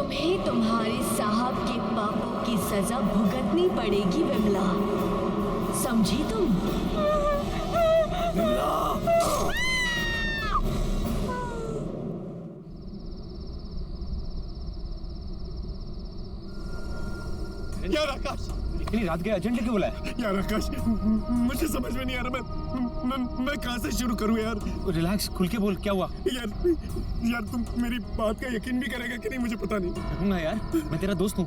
तुम्हें तुम्हारे साहब के पापों की सजा भुगतनी पड़ेगी विमला, समझी तुम? यार आकाश, इतनी रात के एजेंट क्यों बुलाया? यार आकाश, मुझे समझ में नहीं आ रहा मैं कहाँ से शुरू करूँ यार। रिलैक्स, खुल के बोल, क्या हुआ? यार तुम मेरी बात का यकीन भी करेगा कि नहीं मुझे पता नहीं। करूंगा यार, मैं तेरा दोस्त हूँ।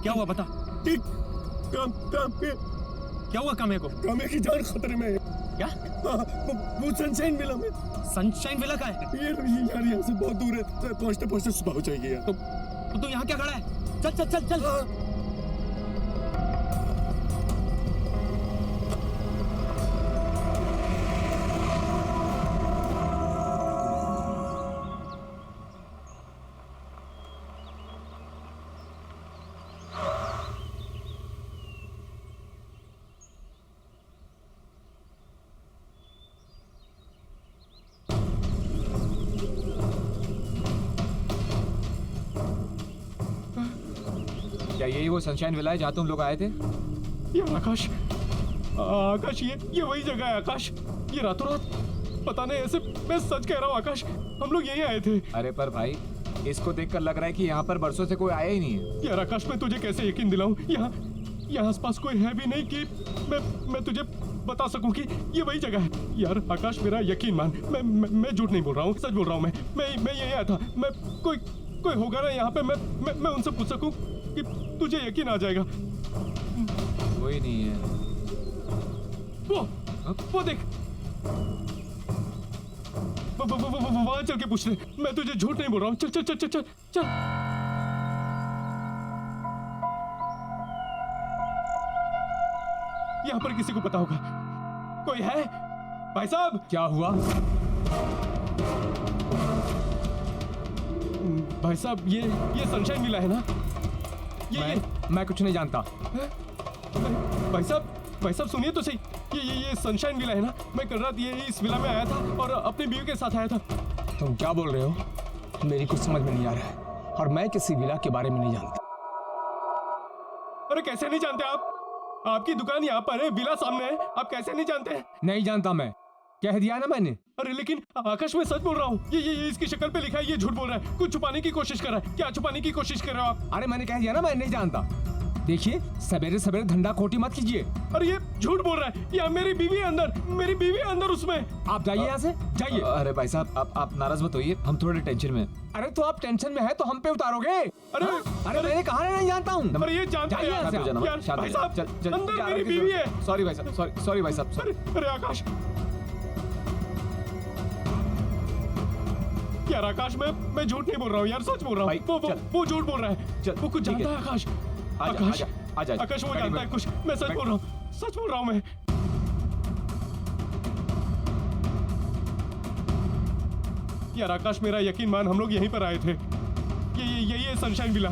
क्या हुआ बता। ठीक, क्या हुआ काम्या को? काम्या की जान खतरे में है। क्या? वो सनशाइन विला में। सनशाइन विला का है? यार यहाँ से बहुत दूर है, पहुँचते पहुँचते सुबह हो जाएगी यार। तो तू यहाँ क्या खड़ा है? चल चल चल चल। क्या यही वो सनशाइन विला है जहाँ तुम लोग आए थे? यार आकाश, ये वही जगह है आकाश। ये रातों रात, पता नहीं, ऐसे मैं सच कह रहा हूँ आकाश, हम लोग यहीं आए थे। अरे पर भाई, इसको देखकर लग रहा है कि यहाँ पर बरसों से कोई आया ही नहीं है। यार आकाश, मैं तुझे कैसे यकीन दिलाऊं? यहाँ आसपास कोई है भी नहीं कि मैं तुझे बता सकूं कि ये वही जगह है। यार आकाश, मेरा यकीन मान, मैं झूठ नहीं बोल रहा हूँ, सच बोल रहा हूँ। मैं यहीं आया था। मैं कोई होगा ना यहाँ पे, मैं उनसे पूछ सकूं कि तुझे यकीन आ जाएगा। कोई नहीं है। वो देख, वहां चल के पूछ ले। मैं तुझे झूठ नहीं बोल रहा हूँ। चल चल चल चल चल चल। यहाँ पर किसी को पता होगा। कोई है? भाई साहब। क्या हुआ? भाई साहब, ये सनशाइन विला है ना? मैं कुछ नहीं जानता। भाई साहब सुनिए तो सही। ये सनशाइन विला है ना? मैं कल रात इस विला में आया था और अपनी बीवी के साथ आया था। तुम क्या बोल रहे हो? मेरी कुछ समझ में नहीं आ रहा है, और मैं किसी विला के बारे में नहीं जानता। अरे कैसे नहीं जानते आप? आपकी दुकान यहाँ पर है, विला सामने है, आप कैसे नहीं जानते? नहीं जानता मैं, कह दिया ना मैंने। अरे लेकिन आकाश, मैं सच बोल रहा हूँ। ये इसकी शक्ल पे लिखा है, ये झूठ बोल रहा है। कुछ छुपाने की कोशिश कर रहा है। क्या छुपाने की कोशिश कर रहे हो आप? अरे मैंने कह दिया ना, मैं नहीं जानता। देखिए, सवेरे सवेरे धंधा खोटी मत कीजिए। अरे ये झूठ बोल रहा है। या मेरी बीवी अंदर उसमें। आप जाइए यहाँ से, जाइए। अरे भाई साहब, आप नाराज मत होइए, हम थोड़े टेंशन में। अरे तो आप टेंशन में है तो हम पे उतारोगे? अरे मैंने कहा नहीं जानता हूँ। अरे ये जानता है यार। भाई साहब, अंदर मेरी बीवी है। सॉरी भाई साहब, सॉरी भाई साहब। अरे आकाश, यार आकाश, मैं झूठ नहीं बोल रहा हूँ यार, सच बोल रहा हूँ। वो झूठ बोल रहा है। वो कुछ जानता है आकाश। आकाश वो जानता है कुछ। मैं सच बोल रहा हूँ मैं। यार आकाश, मेरा यकीन मान, हम लोग यहीं पर आए थे। ये सनशाइन विला।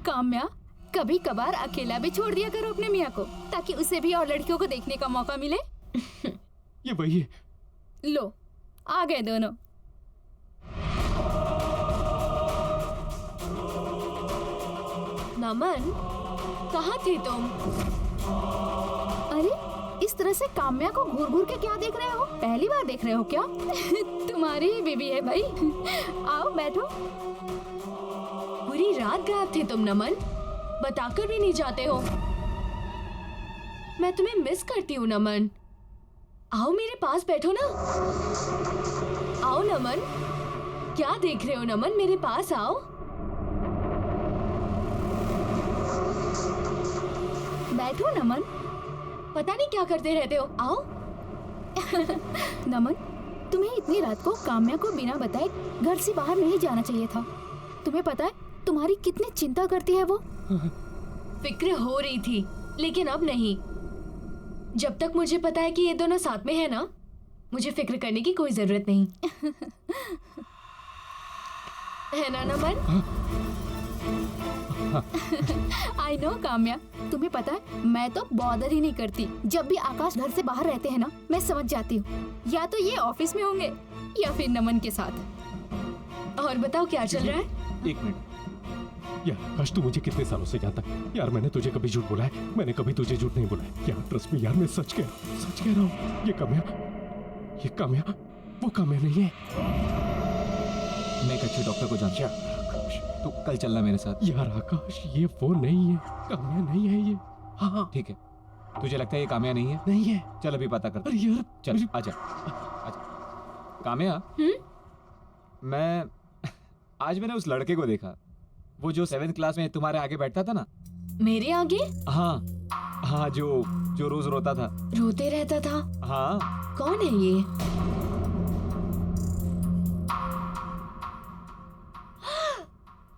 काम्या, कभी कभार अकेला भी छोड़ दिया करो अपने मियाँ को, ताकि उसे भी और लड़कियों को देखने का मौका मिले। ये वही है। लो, आ गए दोनों। नमन, कहाँ थे तुम? अरे, इस तरह से काम्या को घूर घूर के क्या देख रहे हो? पहली बार देख रहे हो क्या? तुम्हारी ही बीवी है भाई। आओ बैठो। पूरी रात गायब थे तुम नमन, बताकर भी नहीं जाते हो। मैं तुम्हें मिस करती हूँ नमन। आओ मेरे पास बैठो ना। आओ नमन। क्या देख रहे हो नमन, मेरे पास आओ। बैठो नमन। पता नहीं क्या करते रहते हो, आओ। नमन, तुम्हें इतनी रात को काम्या को बिना बताए घर से बाहर नहीं जाना चाहिए था। तुम्हें पता है तुम्हारी कितनी चिंता करती है वो? फिक्र हो रही थी, लेकिन अब नहीं। जब तक मुझे पता है कि ये दोनों साथ में है ना, मुझे फिक्र करने की कोई जरूरत नहीं। है ना नमन? आई नो काम्या, तुम्हें पता है मैं तो बॉदर ही नहीं करती। जब भी आकाश घर से बाहर रहते हैं ना, मैं समझ जाती हूँ या तो ये ऑफिस में होंगे या फिर नमन के साथ। और बताओ क्या चल रहा है? एक मिनट। यार आकाश, तू मुझे कितने सालों से जानता है यार। मैंने तुझे कभी झूठ बोला है? मैंने कभी तुझे झूठ नहीं बोला है यार। ट्रस्ट मी यार, मैं सच कह रहा हूँ। ये काम्या वो काम्या नहीं है। मैं एक अच्छे डॉक्टर को जानता हूँ। तू कल चलना मेरे साथ। यार आकाश, ये वो नहीं है, काम्या नहीं है ये। हाँ ठीक है, तुझे लगता है ये काम्या नहीं है? नहीं है। चल अभी पता करते अरे यार चल, आजा आजा। काम्या, आज मैंने उस लड़के को देखा, वो जो 7th क्लास में तुम्हारे आगे बैठता था ना। मेरे आगे? हाँ, जो रोज रोता था। रोते रहता था? हाँ। कौन है ये?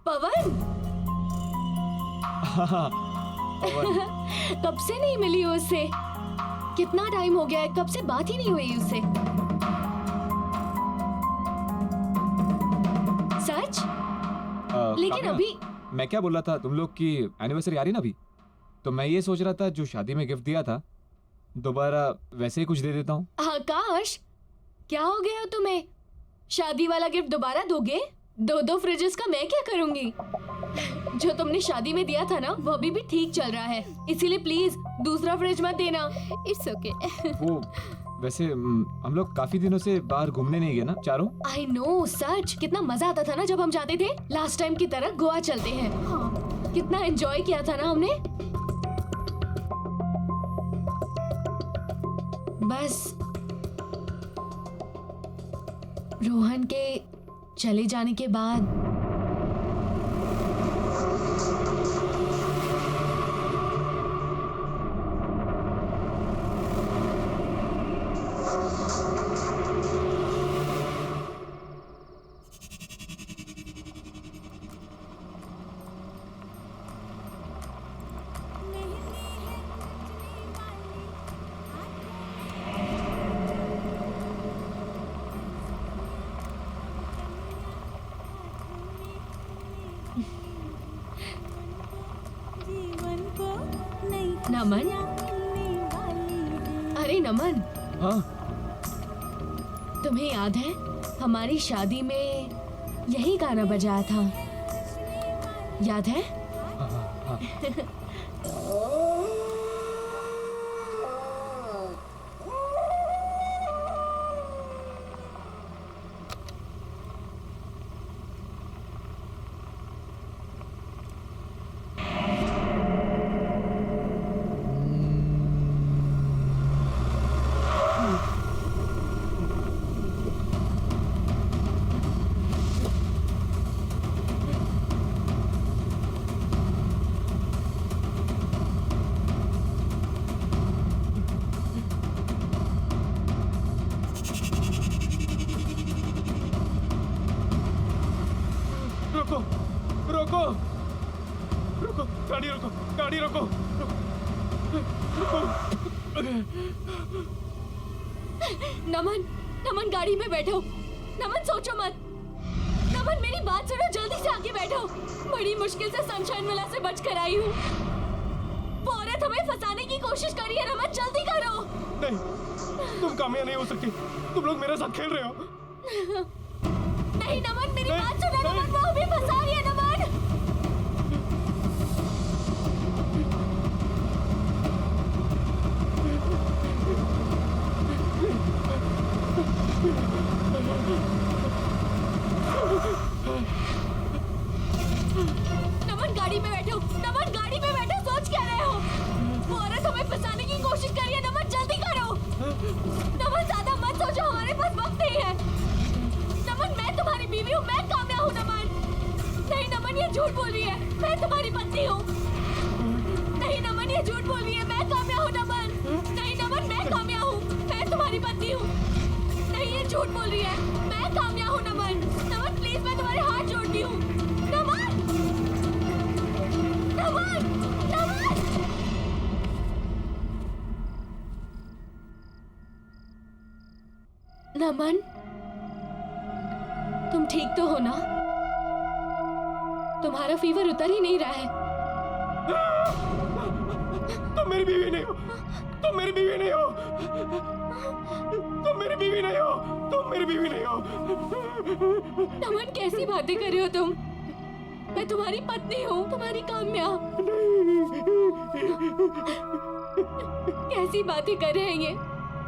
पवन? हाँ, कब से नहीं मिली हो उससे? कितना टाइम हो गया है, कब से बात ही नहीं हुई उससे। सच? लेकिन काम्या, अभी मैं क्या बोल रहा था, तुम लोग की एनिवर्सरी आ रही ना अभी, तो मैं ये सोच रहा था जो शादी में गिफ्ट दिया था दोबारा वैसे ही कुछ दे देता हूँ। आकाश, क्या हो गया तुम्हें? शादी वाला गिफ्ट दोबारा दोगे? 2 फ्रिजेस का मैं क्या करूंगी? जो तुमने शादी में दिया था ना, वो अभी भी ठीक चल रहा है, इसीलिए प्लीज दूसरा फ्रिज मत देना। It's okay. वो वैसे हम लोग काफी दिनों से बाहर घूमने नहीं गए ना चारों। आई नो, सच कितना मजा आता था ना जब हम जाते थे। लास्ट टाइम की तरह गोवा चलते हैं। हाँ, कितना एंजॉय किया था ना हमने। बस रोहन के चले जाने के बाद नमन, अरे नमन, हाँ, तुम्हें याद है हमारी शादी में यही गाना बजाया था? याद है? रोको, गाड़ी रोको। नमन, नमन गाड़ी में बैठो। नमन सोचो मत। नमन मेरी बात सुनो, जल्दी से आगे बैठो। बड़ी मुश्किल से सनशाइन विला से बच कर आई हूँ। वो औरत हमें फंसाने की कोशिश कर रही है। नमन जल्दी करो। नहीं, तुम कामयाब नहीं हो सकती। तुम लोग मेरे साथ खेल रहे हो। नहीं नमन, मेरी नहीं, बात सुनो। नमन वो हमें फंसा रही है। नमन नमन गाड़ी में बैठो। नमन गाड़ी में बैठो। सोच क्या रहे हो? वो औरत हमें फंसाने की कोशिश कर रही है। नमन जल्दी करो। नमन ज्यादा मत सोचो, हमारे पास वक्त नहीं है। नमन मैं तुम्हारी बीवी हूँ, मैं काम्या हूँ। नमन नहीं, नमन ये झूठ बोल रही है। मैं तुम्हारी पत्नी हूँ। नहीं नमन ये झूठ बोल रही है। मैं काम्या हूँ। नमन नहीं, नमन मैं काम्या हूँ, मैं तुम्हारी पत्नी हूँ। नहीं ये झूठ बोल रही है। मैं काम्या हूँ। नमन, नमन प्लीज, मैं तुम्हारे हाथ जोड़ती हूँ। नमन, नमन, नमन। नमन तुम ठीक तो हो ना? तुम्हारा फीवर उतर ही नहीं रहा है। तुम मेरी बीवी नहीं हो, तुम मेरी बीवी नहीं हो, तुम मेरी बीवी नहीं हो, तुम मेरी बीवी नहीं हो। नमन कैसी बातें कर रहे हो तुम? मैं तुम्हारी पत्नी हूँ, तुम्हारी काम्या। कैसी बातें कर रहे हैं ये?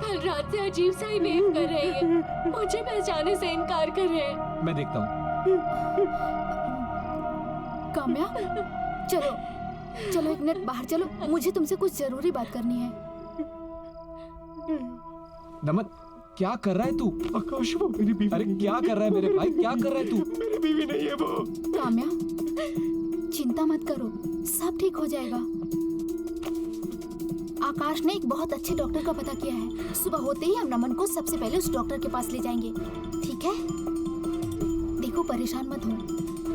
कल रात से अजीब सा ही बिहेव कर रहे हैं ये। मुझे पहचाने से इनकार कर रहे हैं। मैं देखता हूँ। काम्या, चलो चलो 1 मिनट बाहर चलो, मुझे तुमसे कुछ जरूरी बात करनी है। नमन, क्या कर रहा है तू? आकाश वो मेरी बीवी। अरे क्या कर रहा है मेरे भाई, क्या कर रहा है तू? मेरी बीवी नहीं है वो। काम्या, चिंता मत करो, सब ठीक हो जाएगा। आकाश ने एक बहुत अच्छे डॉक्टर का पता किया है। सुबह होते ही हम नमन को सबसे पहले उस डॉक्टर के पास ले जाएंगे, ठीक है? देखो, परेशान मत हो,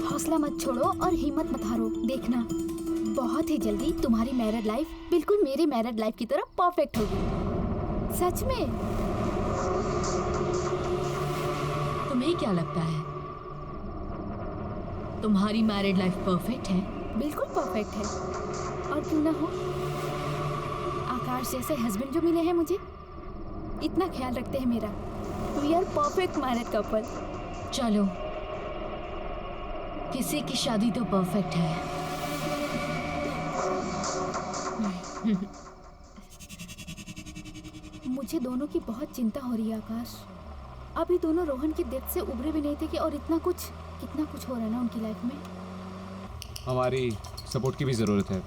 हौसला मत छोड़ो और हिम्मत मत हारो। देखना, बहुत ही जल्दी तुम्हारी मैरिड लाइफ बिल्कुल मेरी मैरिड लाइफ की तरह परफेक्ट होगी। सच में। तुम्हें क्या लगता है तुम्हारी मैरिड लाइफ परफेक्ट है? बिल्कुल परफेक्ट है, और क्यों ना हो। आकाश जैसे हस्बैंड जो मिले हैं मुझे, इतना ख्याल रखते हैं मेरा। We are perfect married couple. चलो, किसी की शादी तो परफेक्ट है। मुझे दोनों की बहुत चिंता हो रही है आकाश। अभी दोनों रोहन की डेथ से उभरे भी नहीं थे कि और कितना कुछ हो रहा है ना उनकी लाइफ में। हमारी सपोर्ट की भी जरूरत है,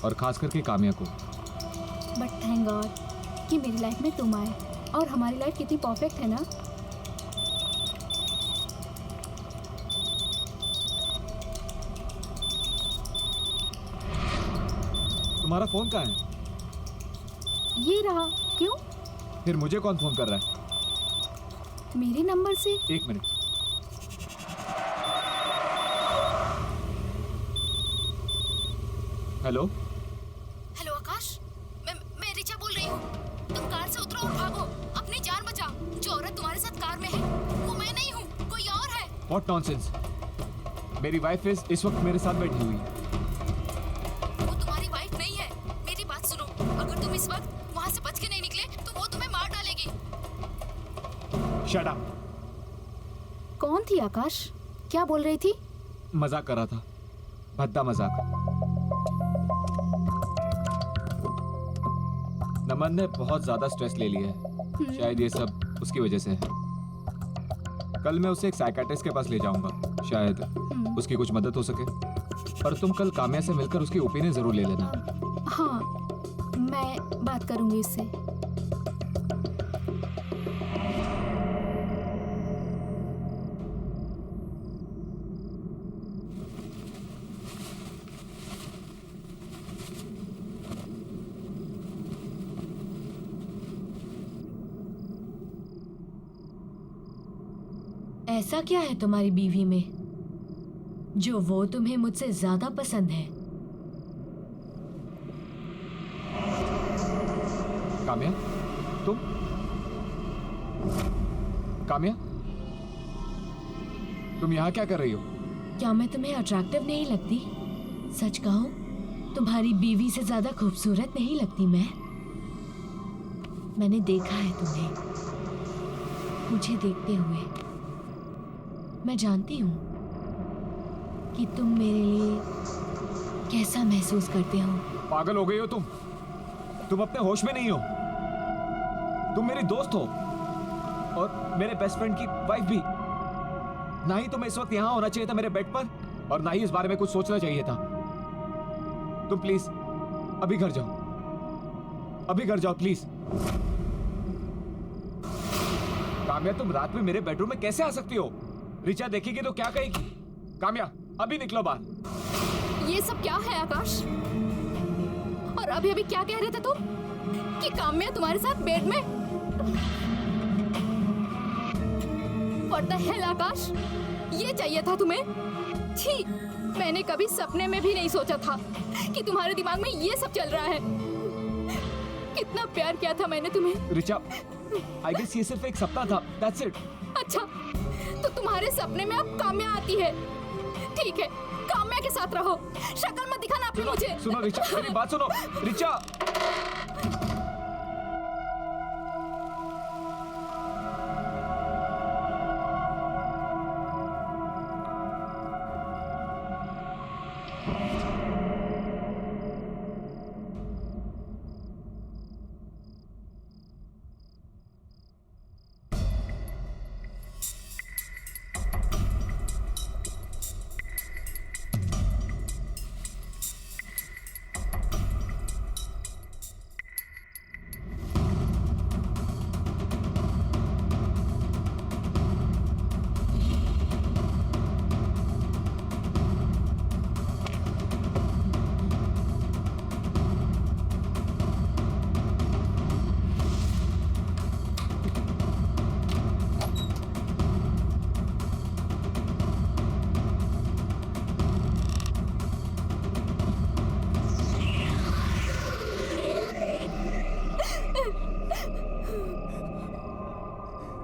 और खास करके काम्या को। बट थैंक गॉड कि मेरी लाइफ में तुम आए, और हमारी लाइफ कितनी परफेक्ट है ना। तुम्हारा फोन कहाँ है? ये रहा। क्यों? फिर मुझे कौन फोन कर रहा है? मेरे नंबर से। 1 मिनट। हेलो। हेलो आकाश, मैं रिचा बोल रही हूँ। तुम कार से उतरो और भागो, अपनी जान बचाओ। जो औरत तुम्हारे साथ कार में है वो मैं नहीं हूँ, कोई और है। What nonsense? मेरी वाइफ इस वक्त मेरे साथ बैठी हुई है। वो तुम्हारी वाइफ नहीं है। मेरी बात सुनो, अगर तुम इस वक्त वहाँ से बच के नहीं निकले तो वो तुम्हें मार डालेगी। Shut up. कौन थी आकाश? क्या बोल रही थी? मजाक कर रहा था, भद्दा मजाक। नमन ने बहुत ज्यादा स्ट्रेस ले लिया है, शायद ये सब उसकी वजह से है। कल मैं उसे एक साइकियाट्रिस्ट के पास ले जाऊंगा, शायद उसकी कुछ मदद हो सके। पर तुम कल काम्या से मिलकर उसकी ओपिनियन जरूर ले लेना। हाँ, मैं बात करूंगी इससे। ऐसा क्या है तुम्हारी बीवी में जो वो तुम्हें मुझसे ज्यादा पसंद है? काम्या, तुम? काम्या, तुम यहाँ क्या कर रही हो? क्या मैं तुम्हें अट्रैक्टिव नहीं लगती? सच कहो, तुम्हारी बीवी से ज्यादा खूबसूरत नहीं लगती मैं? मैंने देखा है तुम्हें, मुझे देखते हुए। मैं जानती हूँ कि तुम मेरे लिए कैसा महसूस करते हो। पागल हो गई हो तुम? तुम अपने होश में नहीं हो। तुम मेरी दोस्त हो और मेरे बेस्ट फ्रेंड की वाइफ भी। ना ही तुम्हें इस वक्त यहाँ होना चाहिए था मेरे बेड पर, और ना ही इस बारे में कुछ सोचना चाहिए था। तुम प्लीज अभी घर जाओ, अभी घर जाओ प्लीज। काम्या, तुम रात में मेरे बेडरूम में कैसे आ सकती हो? रिचा देखेगी तो क्या कहेगी? काम्या, अभी निकलो बाहर। ये सब क्या है आकाश? और अभी अभी क्या कह रहे थे तुम कि काम्या तुम्हारे साथ बेड में? What the hell आकाश, ये चाहिए था तुम्हें? छी, मैंने कभी सपने में भी नहीं सोचा था कि तुम्हारे दिमाग में ये सब चल रहा है। कितना प्यार किया था मैंने तुम्हें। रिचा, आई गेस ये सिर्फ एक सपना था, that's it। अच्छा, तो तुम्हारे सपने में अब काम्या आती है। ठीक है, काम्या के साथ रहो। शक्ल मत दिखाना अपनी मुझे। सुनो रिचा, मेरी बात सुनो रिचा।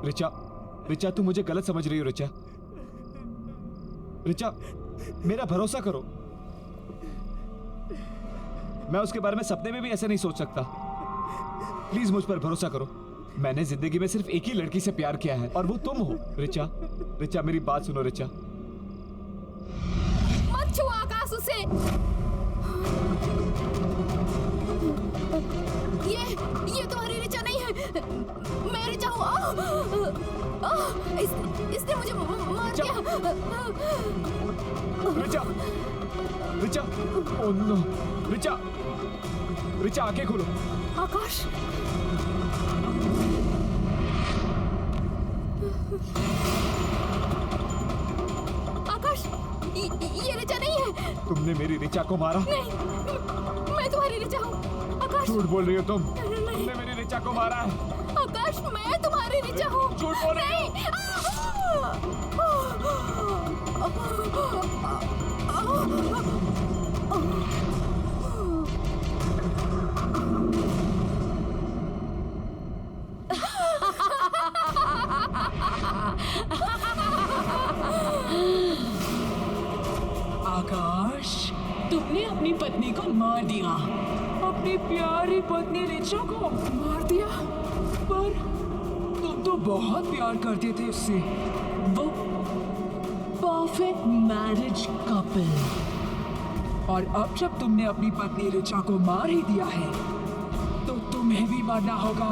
रिचा, रिचा तुम मुझे गलत समझ रही हो रिचा। रिचा मेरा भरोसा करो, मैं उसके बारे में सपने में भी ऐसे नहीं सोच सकता। प्लीज मुझ पर भरोसा करो। मैंने जिंदगी में सिर्फ एक ही लड़की से प्यार किया है और वो तुम हो रिचा। रिचा मेरी बात सुनो रिचा। मत छुओ आकाश उसे। ये तुम्हारी रिचा नहीं है। मैं रिचा हूँ। इसने मुझे मार दिया। रिचा, रिचा, ओह नो, रिचा, रिचा आंखें खोलो। आकाश, आकाश, ये रिचा नहीं है। तुमने मेरी रिचा को मारा? नहीं, मैं तुम्हारी रिचा हूँ। आकाश, झूठ बोल रही हो तुम। तुमने मेरी रिचा को मारा है। आकाश, मैं तुम्हारी रिचा हूँ। झूठ बोल रही हो। आकाश, तुमने अपनी पत्नी को मार दिया। अपनी प्यारी पत्नी रिचा को मार दिया। पर तुम तो बहुत प्यार करते थे उससे। वो परफेक्ट मैरिज कपल। और अब जब तुमने अपनी पत्नी रिचा को मार ही दिया है तो तुम्हें भी मरना होगा।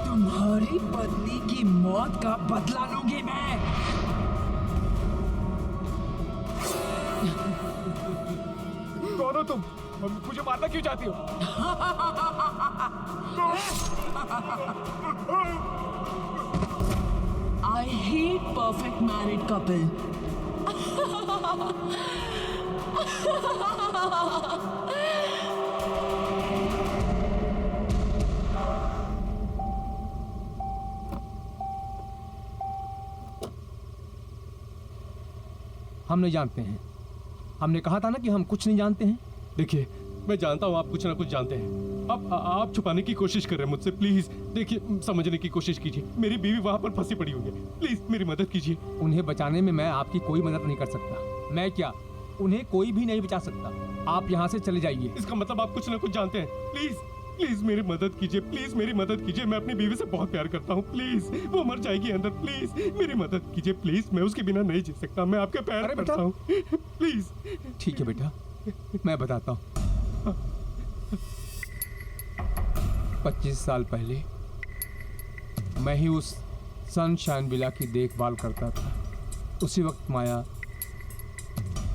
तुम्हारी पत्नी की मौत का बदला लूंगी मैं। कौन हो तुम? मुझे मारना क्यों चाहती हो? I hate perfect married couple. हम नहीं जानते हैं। हमने कहा था ना कि हम कुछ नहीं जानते हैं। देखिए, मैं जानता हूँ आप कुछ ना कुछ जानते हैं। अब आप छुपाने की कोशिश कर रहे हैं मुझसे। प्लीज देखिए, समझने की कोशिश कीजिए। मेरी बीवी वहाँ पर फंसी पड़ी हुई है। प्लीज मेरी मदद कीजिए। उन्हें बचाने में मैं आपकी कोई मदद नहीं कर सकता। मैं क्या, उन्हें कोई भी नहीं बचा सकता। आप यहाँ से चले जाइए। इसका मतलब आप कुछ ना कुछ जानते हैं। प्लीज प्लीज मेरी मदद कीजिए। प्लीज मेरी मदद कीजिए। मैं अपनी बीवी से बहुत प्यार करता हूँ। प्लीज, वो मर जाएगी अंदर। प्लीज मेरी मदद कीजिए। प्लीज, मैं उसके बिना नहीं जी सकता। मैं आपके पैर अरे पड़ता बेटा। हूँ। प्लीज। ठीक है बेटा, मैं बताता हूँ। 25 साल पहले मैं ही उस सनशाइन विला की देखभाल करता था। उसी वक्त माया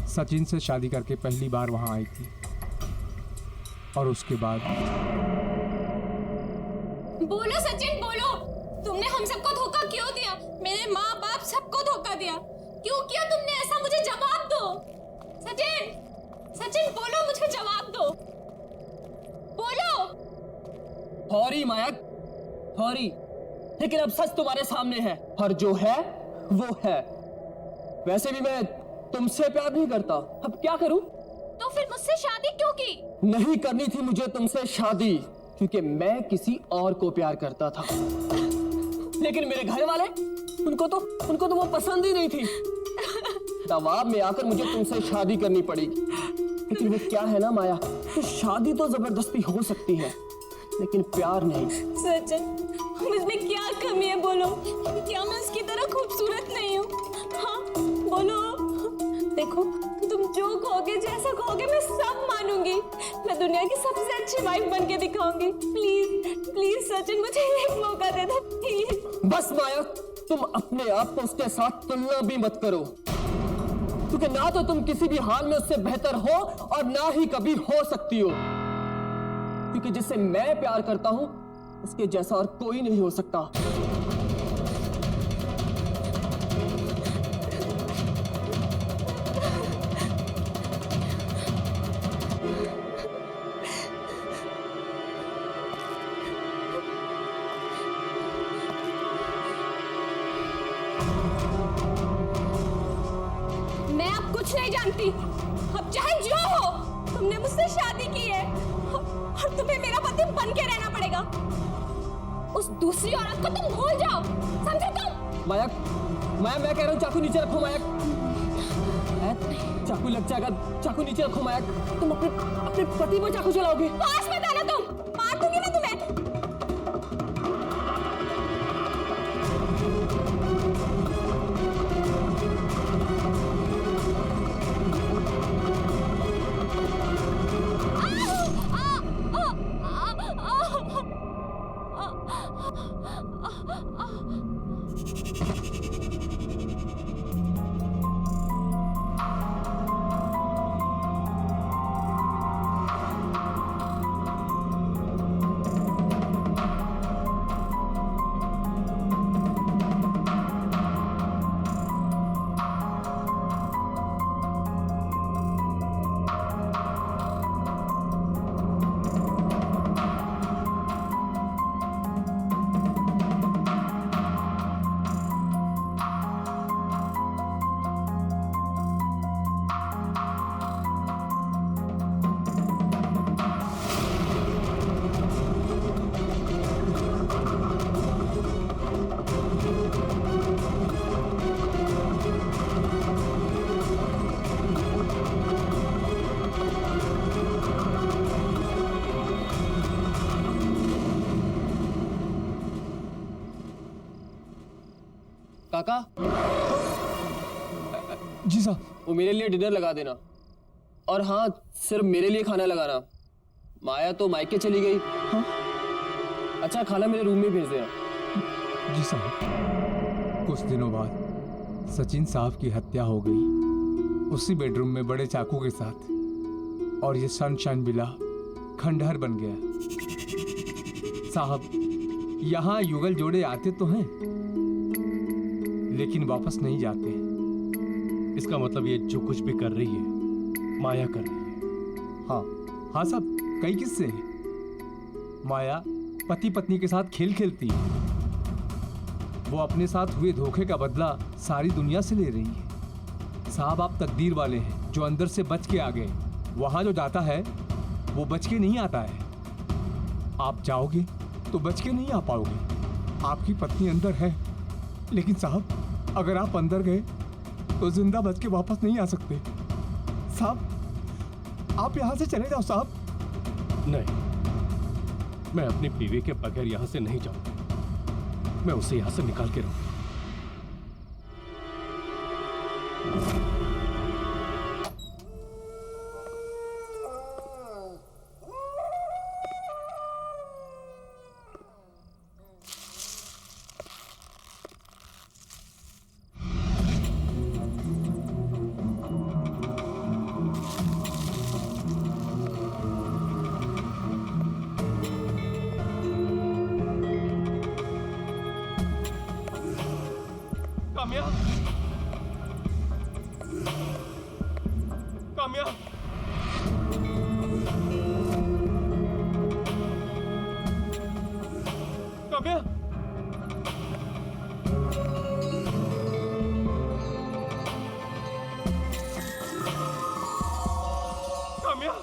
सचिन से शादी करके पहली बार वहां आई थी। और उसके बाद बोलो सचिन, बोलो। तुमने हम सबको धोखा क्यों दिया? मेरे माँ बाप सबको धोखा दिया। क्यों किया तुमने ऐसा? मुझे जवाब दो सचिन। सचिन बोलो, मुझे जवाब दो। बोलो। सॉरी माया, सॉरी, लेकिन अब सच तुम्हारे सामने है और जो है वो है। वैसे भी मैं तुमसे प्यार नहीं करता। अब क्या करूं? तो फिर मुझसे शादी क्यों की? नहीं करनी थी मुझे तुमसे शादी, क्योंकि मैं किसी और को प्यार करता था। लेकिन मेरे घर वाले, उनको तो वो पसंद ही नहीं थी। दबाव में आकर मुझे तुमसे शादी करनी पड़ेगी। लेकिन वो क्या है ना माया, कि शादी तो जबरदस्ती हो सकती है लेकिन प्यार नहीं। सचिन, मुझमें क्या कमी है बोलो? क्या मैं उसकी तरह खूबसूरत नहीं हूँ? हाँ बोलो। देखो, तुम जो कहोगे, जैसा कहोगे, मैं सब मानूंगी। मैं दुनिया की सबसे अच्छी वाइफ बन के दिखाऊंगी। प्लीज प्लीज सचिन, मुझे एक मौका दे दो प्लीज। बस माया, तुम अपने आप को उसके साथ तुलना भी मत करो, क्योंकि ना तो तुम किसी भी हाल में उससे बेहतर हो और ना ही कभी हो सकती हो। क्योंकि जिससे मैं प्यार करता हूं उसके जैसा और कोई नहीं हो सकता। मैं अब कुछ नहीं जानती। अब चाहे जो हो, तुमने मुझसे शादी की है और तुम्हें मेरा पति बन के रहना पड़ेगा। उस दूसरी औरत को तुम भूल जाओ, समझे तुम? माया, मैं कह रहा हूँ चाकू नीचे रखो माया। चाकू लग जाएगा, चाकू नीचे रखो माया। तुम अपने पति पर चाकू चलाओगे? पास मत आना, तुम मार दूंगी मैं तुम्हें। काका, जी साहब। वो मेरे लिए डिनर लगा देना। और हाँ, सिर्फ मेरे लिए खाना लगाना। माया तो मायके चली गई। हाँ? अच्छा, खाना मेरे रूम में भेज देना। जी साहब। कुछ दिनों बाद सचिन साहब की हत्या हो गई, उसी बेडरूम में बड़े चाकू के साथ, और ये सनशाइन विला खंडहर बन गया। साहब, यहाँ युगल जोड़े आते तो हैं लेकिन वापस नहीं जाते। इसका मतलब ये जो कुछ भी कर रही है, माया कर रही है। हाँ हाँ साहब, कई किस्से हैं। माया पति पत्नी के साथ खेल खेलती है। वो अपने साथ हुए धोखे का बदला सारी दुनिया से ले रही है। साहब, आप तकदीर वाले हैं जो अंदर से बच के आ गए। वहां जो जाता है वो बच के नहीं आता है। आप जाओगे तो बच के नहीं आ पाओगे। आपकी पत्नी अंदर है, लेकिन साहब अगर आप अंदर गए तो जिंदा बच के वापस नहीं आ सकते। साहब, आप यहाँ से चले जाओ साहब। नहीं, मैं अपनी बीवी के बगैर यहाँ से नहीं जाऊंगा। मैं उसे यहाँ से निकाल के रहूंगा। काम्या, काम्या, काम्या, काम्या,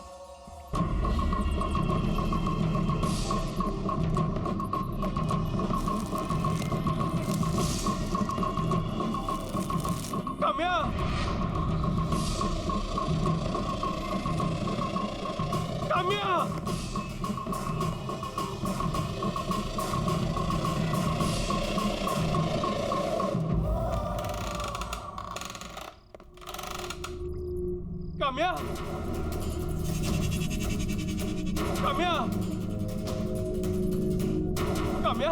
काम्या। काम्या, काम्या, काम्या,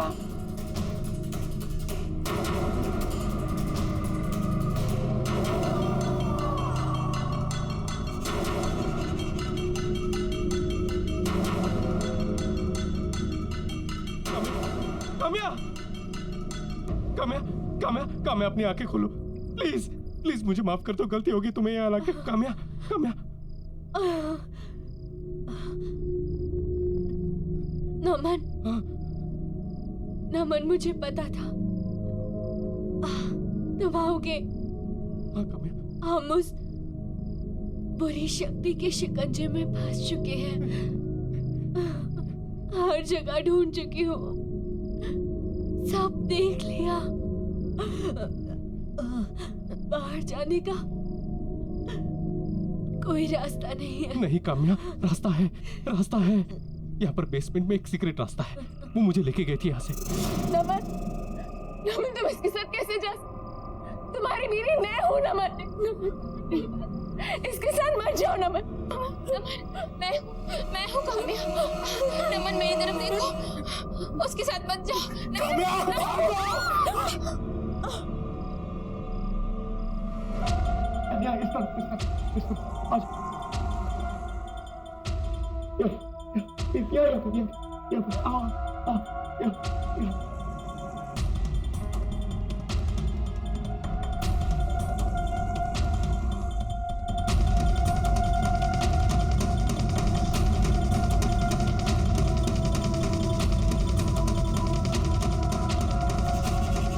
काम्या, काम्या, काम्या, काम्या, अपनी आंखें खोलो प्लीज, प्लीज मुझे माफ कर दो, गलती होगी तुम्हें यहाँ लाके। काम्या, काम्या, नमन, नमन मुझे पता था तुम आओगे। हाँ काम्या, हम उस बुरी शक्ति के शिकंजे में फंस चुके हैं। हर जगह ढूंढ चुकी हूँ, सब देख लिया। बाहर जाने का कोई रास्ता नहीं है। नहीं काम्या, रास्ता है, रास्ता है। यहाँ पर बेसमेंट में एक सीक्रेट रास्ता है, वो मुझे लेके गई थी यहाँ से। नमन, नमन तुम इसके साथ कैसे जा? तुम्हारी बीवी मैं हूँ नमन। इसके साथ मत जाओ नमन। मैं हूँ काम्या। नमन मेरी तरफ देखो, उसके साथ मत जाओ।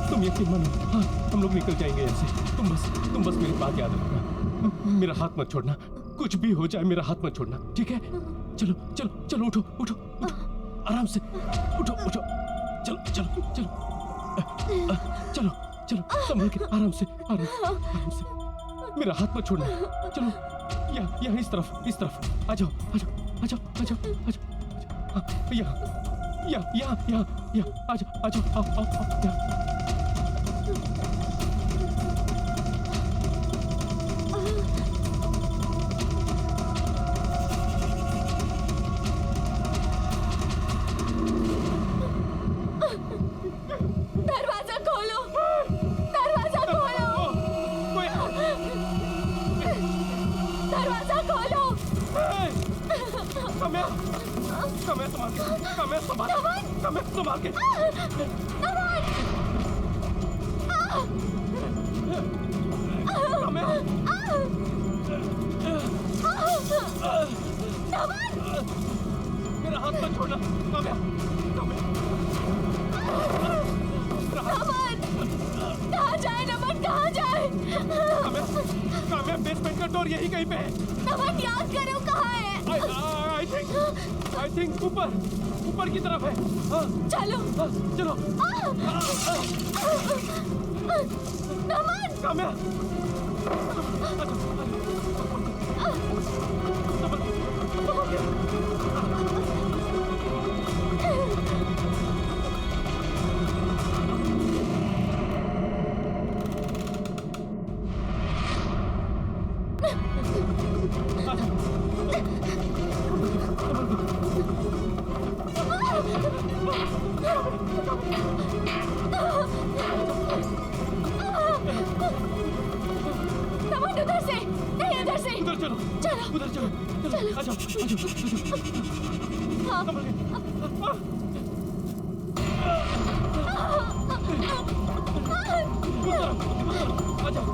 तुम यकीन मानो, हाँ हम लोग निकल जाएंगे यहाँ से। तुम बस मेरी बात याद रखना, मेरा हाथ मत छोड़ना, कुछ भी हो जाए मेरा हाथ मत छोड़ना, ठीक है? चलो चलो चलो, उठो उठो उठो, आराम से उठो उठो, चलो चलो चलो चलो चलो, संभल के, आराम से आराम से, मेरा हाथ मत छोड़ना। चलो यहाँ इस तरफ आ जाओ आ जाओ आ जाओ आ जाओ आ जाओ, हाँ यहाँ आ जाओ आओ। दरवाजा खोलो, दरवाजा खोलो, दरवाजा खोलो। काम्या, काम्या संभाल के, काम्या संभाल के। काम्या, मेरा हाथ मत छोड़ना, काम्या, काम्या। नमन, कहाँ जाए नमन, कहाँ जाए? काम्या, बेसमेंट का डोर यही कहीं पे है। नमन याद करो कहाँ है? आई थिंक ऊपर की तरफ है। हाँ, चलो हाँ, चलो। नमन, काम्या, नमन उधर से नहीं, इधर से। उधर चलो, चलो उधर चलो, आ जाओ। हाँ। आ जाओ।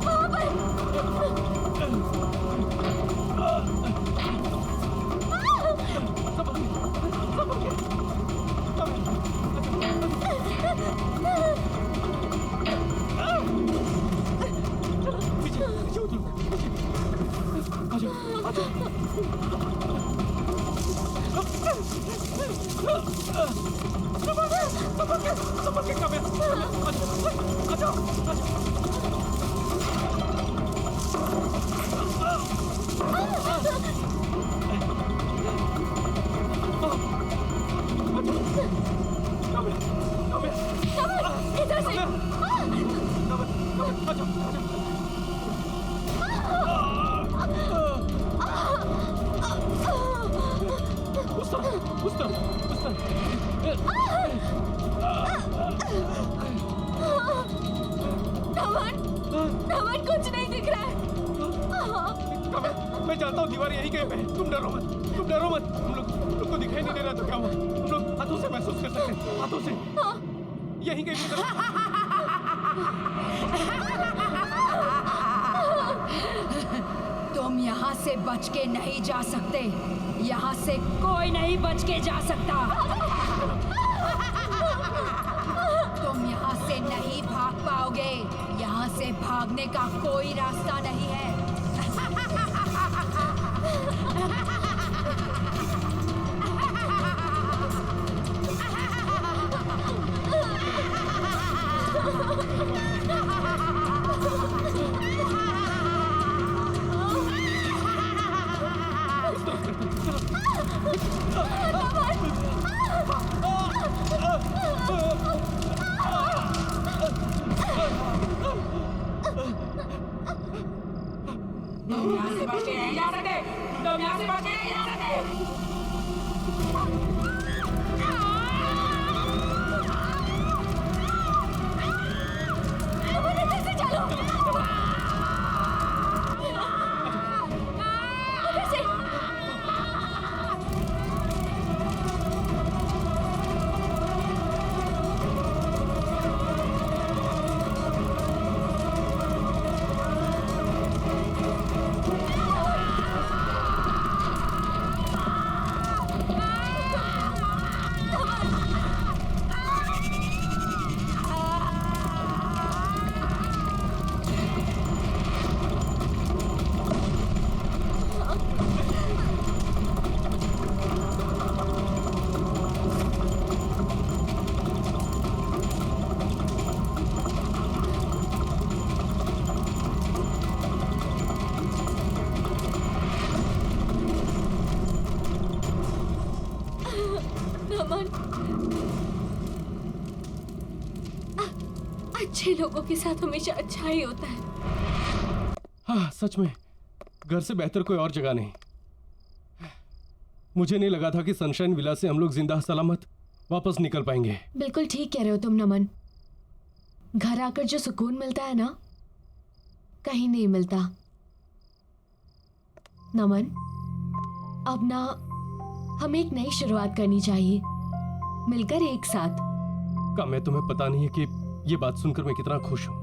वहाँ पर। इधर से। उस तरफ उस तरफ। नमन, नमन कुछ नहीं दिख रहा है। मैं जानता हूँ दीवार यहीं कहीं पे है। तुम डरो मत, तुम डरो मत। हम लोग को दिखाई नहीं दे रहा तो क्या हुआ? हम लोग हाथों से महसूस कर सकते हैं, हाथों से। यहीं कहीं पे तुम यहाँ से बच के नहीं जा सकते। यहाँ से कोई नहीं बच के जा सकता। तुम यहाँ से नहीं भाग पाओगे। यहाँ से भागने का कोई रास्ता नहीं है। तुम यहाँ से बच के नहीं जा सकते। तुम यहाँ से बच के नहीं जा सकते। अच्छे लोगों के साथ हमेशा अच्छा ही होता है। हाँ सच में घर से बेहतर कोई और जगह नहीं। मुझे नहीं लगा था कि सनशाइन विला से हम लोग जिंदा सलामत वापस निकल पाएंगे। बिल्कुल ठीक कह रहे हो तुम नमन। घर आकर जो सुकून मिलता है ना, कहीं नहीं मिलता। नमन, अब ना हमें एक नई शुरुआत करनी चाहिए, मिलकर एक साथ। का मैं तुम्हें पता नहीं है कि ये बात सुनकर मैं कितना खुश हूँ।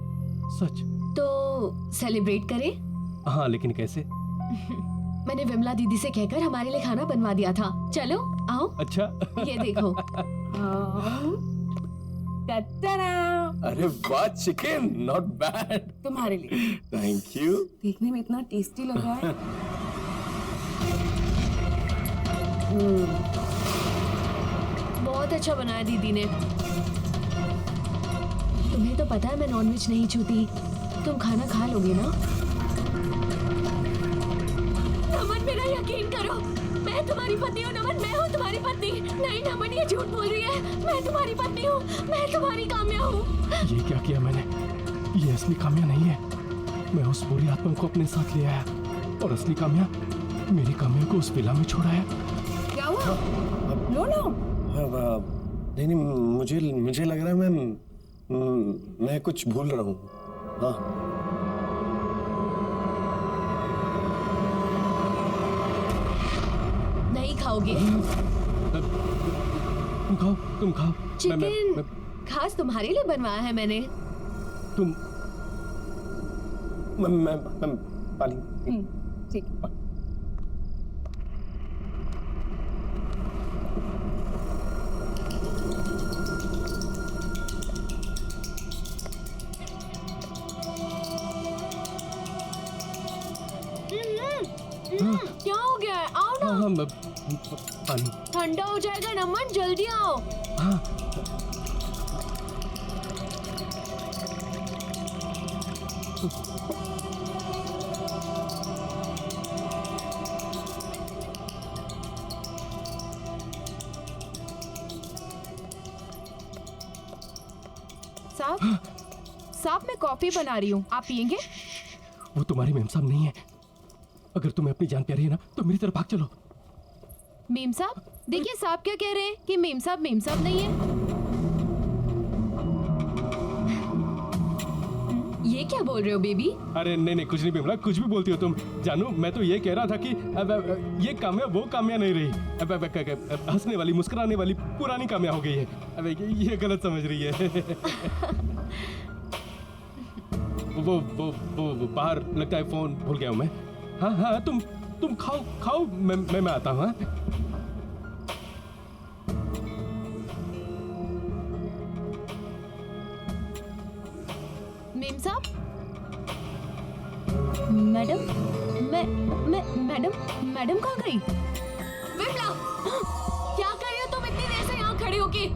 सच। तो सेलिब्रेट करें? हाँ लेकिन कैसे? मैंने विमला दीदी से कहकर हमारे लिए खाना बनवा दिया था। चलो आओ। अच्छा। ये देखो। अरे वाह चिकन, नॉट बैड। तुम्हारे लिए। Thank you. देखने में इतना टेस्टी लग रहा है। बहुत अच्छा बनाया दीदी ने। तुम्हें तो पता है मैं नॉनवेज नहीं छूती। तुम खाना खा लोगे ना? नमन मेरा यकीन करो, मैं तुम्हारी पत्नी हूँ। नमन मैं हूँ तुम्हारी पत्नी। नहीं नमन ये झूठ बोल रही है। मैं तुम्हारी पत्नी हूँ, मैं तुम्हारी काम्या हूँ। ये क्या किया मैंने? ये असली काम्या नहीं है। मैं उस बुरी आत्मा को अपने साथ ले आया और असली काम्या मेरी काम्या को उस विला में छोड़ाया। क्या हुआ? लो लो। नहीं मुझे लग रहा है मैं कुछ भूल रहा हूँ। हाँ नहीं खाओगे? तुम खाओ, तुम खाओ। चिकन खास तुम्हारे लिए बनवाया है मैंने। तुम मैं पाली। ठीक। क्या हो गया है? आओ ना। हाँ, पानी। ठंडा हो जाएगा नमन, जल्दी आओ। हाँ। साहब मैं कॉफी बना रही हूँ, आप पियेंगे? वो तुम्हारी मेम साहब नहीं है। अगर तुम्हें अपनी जान प्यारी है ना तो मेरी तरफ भाग चलो। मेम साहब देखिए साहब क्या कह रहे हैं कि मेम साहब नहीं है। ये क्या बोल रहे हो बेबी? अरे नहीं कुछ नहीं बिमला, कुछ भी बोलती हो तुम। जानू मैं तो ये कह रहा था कि ये काम्या वो काम्या नहीं रही। हंसने वाली मुस्कुराने वाली पुरानी काम्या हो गई है। अब ये गलत समझ रही है। वो बाहर लगता है फोन भूल गया हूँ मैं। हाँ तुम खाओ मैं आता हूँ। मेम साहब, मैडम कहाँ गई? विमला, क्या कर रही हो तुम इतनी देर से यहाँ खड़ी होके?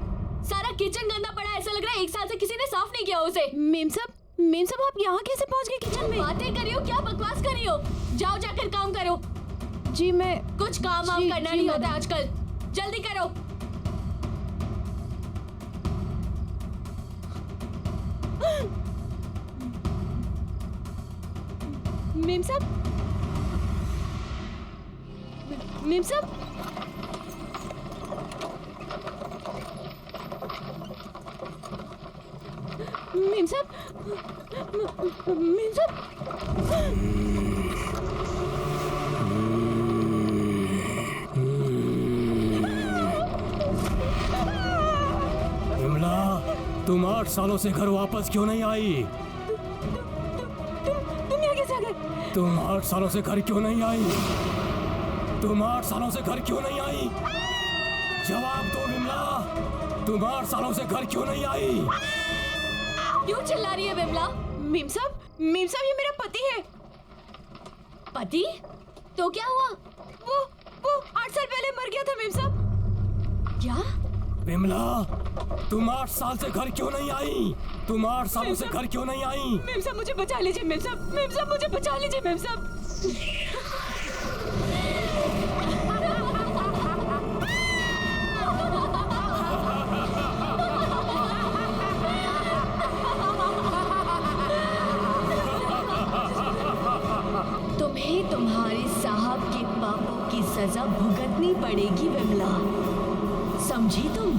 सारा किचन गंदा पड़ा है, ऐसा लग रहा है 1 साल से किसी ने साफ नहीं किया उसे। मेम साहब आप यहाँ कैसे पहुँच गए किचन में? बातें कर रही हो क्या, बकवास कर रही हो? जाओ जाकर काम करो। जी मैं कुछ काम वाम करना नहीं होता आजकल, जल्दी करो। मेम साहब मेम साहब विमला, तुम 8 सालों से घर वापस क्यों नहीं आई? तुम यहाँ कैसे आ गए? तुम 8 सालों से घर क्यों नहीं आई? तुम 8 सालों से घर क्यों नहीं आई? जवाब दो विमला, तुम 8 सालों से घर क्यों नहीं आई? क्यों चिल्ला रही है विमला? मेम साहब ये मेरा पति है। पति? तो क्या हुआ? वो 8 साल पहले मर गया था मेम साहब। क्या? विमला, तुम 8 साल से घर क्यों नहीं आई? तुम 8 सालों से घर क्यों नहीं आई? मेम साहब मुझे बचा लीजिए मेम साहब मुझे बचा लीजिए मेम साहब। तुम्हें तुम्हारे साहब के पापों की सजा भुगतनी पड़ेगी विमला, समझी तुम?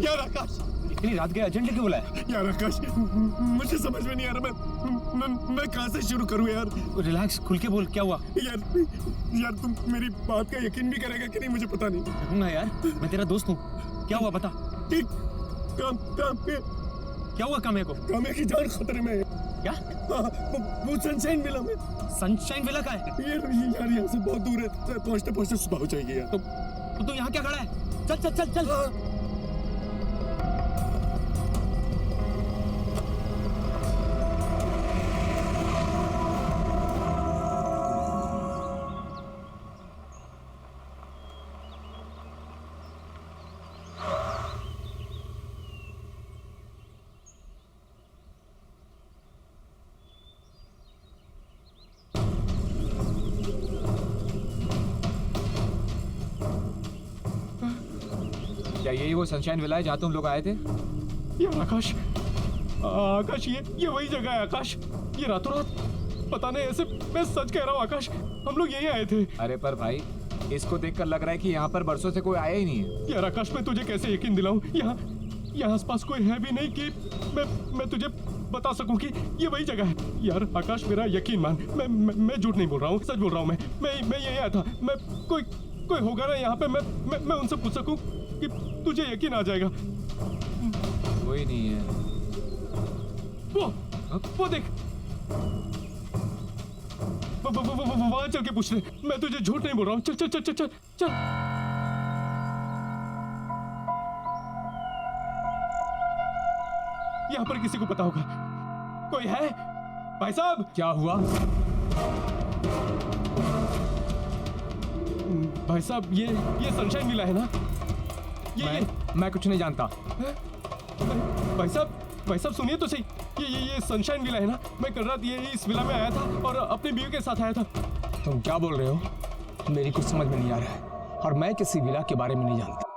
यार आकाश, इतनी रात के अर्जेंट क्यों बुलाया? यार आकाश, मुझे समझ में नहीं आ रहा मैं कहाँ से शुरू करूँ यार। रिलैक्स, खुल के बोल, क्या हुआ? यार तुम मेरी बात का यकीन भी करेगा कि नहीं मुझे पता नहीं। करूंगा यार, मैं तेरा दोस्त हूँ। क्या हुआ बता। ठीक, काम क्या हुआ काम्या को? काम्या की जान खतरे में है। क्या? वो सनशाइन विला में। सनशाइन विला का है? यार यहाँ से बहुत दूर है, पहुँचते सुबह हो जाएगी यार। तो तू यहाँ क्या खड़ा है? चल। क्या यही वो सनशाइन विला है जहाँ तुम लोग आए थे? यार आकाश, ये वही जगह है आकाश। ये रातों रात पता नहीं, ऐसे मैं सच कह रहा हूँ आकाश, हम लोग यहीं आए थे। अरे पर भाई, इसको देखकर लग रहा है कि यहाँ पर बरसों से कोई आया ही नहीं है। यार आकाश, मैं तुझे कैसे यकीन दिलाऊं? यहाँ आसपास कोई है भी नहीं कि मैं तुझे बता सकूं कि ये वही जगह है। यार आकाश, मेरा यकीन मान, मैं झूठ नहीं बोल रहा हूँ, सच बोल रहा हूँ। मैं यहीं आया था। मैं कोई होगा ना यहाँ पे, मैं उनसे पूछ सकूं कि तुझे यकीन आ जाएगा। कोई नहीं है। वो देख, वहां चल के पूछ ले। मैं तुझे झूठ नहीं बोल रहा हूँ। चल। यहाँ पर किसी को पता होगा। कोई है? भाई साहब, क्या हुआ? भाई साहब, ये सनशाइन विला है ना? मैं कुछ नहीं जानता। भाई साहब सुनिए तो सही। ये सनशाइन विला है ना? मैं कल रात ये इस विला में आया था और अपनी बीवी के साथ आया था। तुम क्या बोल रहे हो? मेरी कुछ समझ में नहीं आ रहा है और मैं किसी विला के बारे में नहीं जानता।